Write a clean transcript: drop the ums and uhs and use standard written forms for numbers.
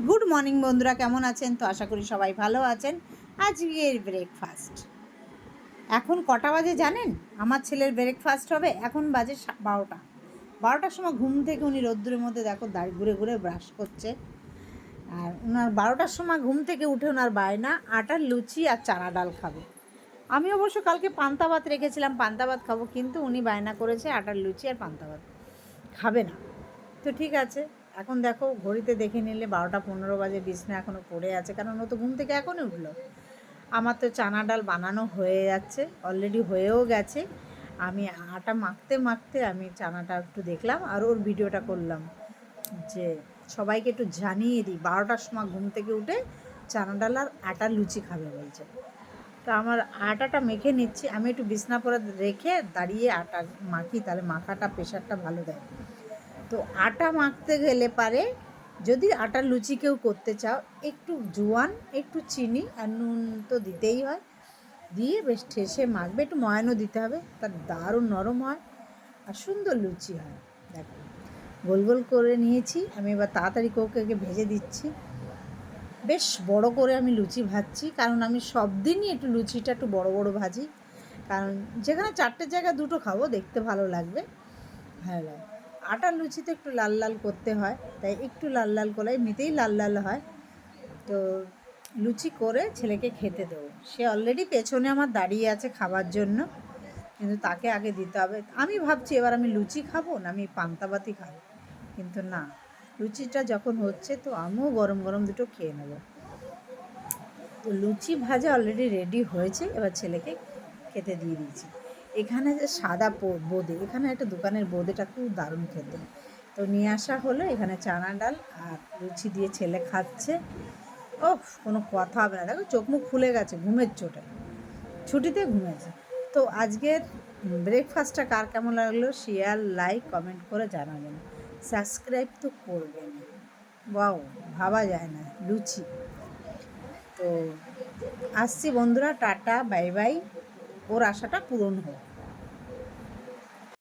Good morning বন্ধুরা, কেমন আছেন? তো আশা করি সবাই ভালো আছেন। আজকের ব্রেকফাস্ট এখন কটা বাজে জানেন? আমার ছেলের ব্রেকফাস্ট হবে এখন বাজে 12টা। 12টার সময় ঘুম থেকে উনি রোদ্দুরের মধ্যে দেখো দাঁড়িয়ে ঘুরে ঘুরে ব্রাশ করছে। আর ওনার 12টার সময় ঘুম থেকে উঠে ওনার বায়না আটার লুচি আর চানা ডাল খাবে। আমি অবশ্য কালকে পান্তা ভাত রেখেছিলাম, পান্তা ভাত খাবো, কিন্তু উনি বায়না করেছে আটার লুচি আর পান্তা ভাত খাবে না। তো ঠিক আছে, এখন দেখো ঘড়িতে দেখে নিলে 12টা 15 বাজে, বিছনা এখনও পড়ে আছে, কারণ ও তো ঘুম থেকে এখনই উঠলো। আমার তো চানা ডাল বানানো হয়ে যাচ্ছে, অলরেডি হয়েও গেছে। আমি আটা মাখতে মাখতে আমি চানাটা একটু দেখলাম আর ওর ভিডিওটা করলাম, যে সবাইকে একটু জানিয়ে দিই 12টার সময় ঘুম থেকে উঠে চানা ডাল আর আটার লুচি খাবে বলছে। তো আমার আটাটা মেখে নিচ্ছি, আমি একটু বিছনা পরে রেখে দাঁড়িয়ে আটা মাখি, তাহলে মাখাটা প্রেশারটা ভালো দেয়। তো আটা মাখতে গেলে পারে, যদি আটার লুচি কেউ করতে চাও, একটু জোয়ান, একটু চিনি আর নুন তো দিতেই হয়, দিয়ে বেশ ঠেসে মাখবে, একটু ময়ানও দিতে হবে, তার দারুণ নরম হয় আর সুন্দর লুচি হয়। দেখো গোল গোল করে নিয়েছি আমি, এবার তাড়াতাড়ি করে ভেজে দিচ্ছি। বেশ বড় করে আমি লুচি ভাজছি, কারণ আমি সব দিনই একটু লুচিটা একটু বড় বড় ভাজি, কারণ যেখানে 4টের জায়গায় 2টো খাবো, দেখতে ভালো লাগবে, ভালো লাগে। আটার লুচিতে একটু লাল লাল করতে হয়, তাই একটু লাল লাল করে, এমনিতেই লাল লাল হয়। তো লুচি করে ছেলেকে খেতে দেবো, সে অলরেডি পেছনে আমার দাঁড়িয়ে আছে খাবার জন্য, কিন্তু তাকে আগে দিতে হবে। আমি ভাবছি এবার আমি লুচি খাবো না আমি পান্তা ভাতই খাবো, কিন্তু না, লুচিটা যখন হচ্ছে তো আমিও গরম গরম দুটো খেয়ে নেবো। তো লুচি ভাজা অলরেডি রেডি হয়েছে, এবার ছেলেকে খেতে দিয়ে দিয়েছি। এখানে যে সাদা বোঁদে, এখানে একটা দোকানের বোঁদেটা খুব দারুণ খেতে, তো নিয়ে আসা হলো। এখানে চানা ডাল আর লুচি দিয়ে ছেলে খাচ্ছে। ওফ, কোনো কথা হবে না, দেখো চোখ মুখ ফুলে গেছে ঘুমের চোটে, ছুটিতে ঘুমেছে। তো আজকের ব্রেকফাস্টটা কার কেমন লাগলো শেয়ার, লাইক, কমেন্ট করে জানাবেন, সাবস্ক্রাইব তো করবেন। ওয়াও, ভাবা যায় না লুচি। তো আসছি বন্ধুরা, টাটা বাই বাই, ওর আশাটা পূরণ হোক।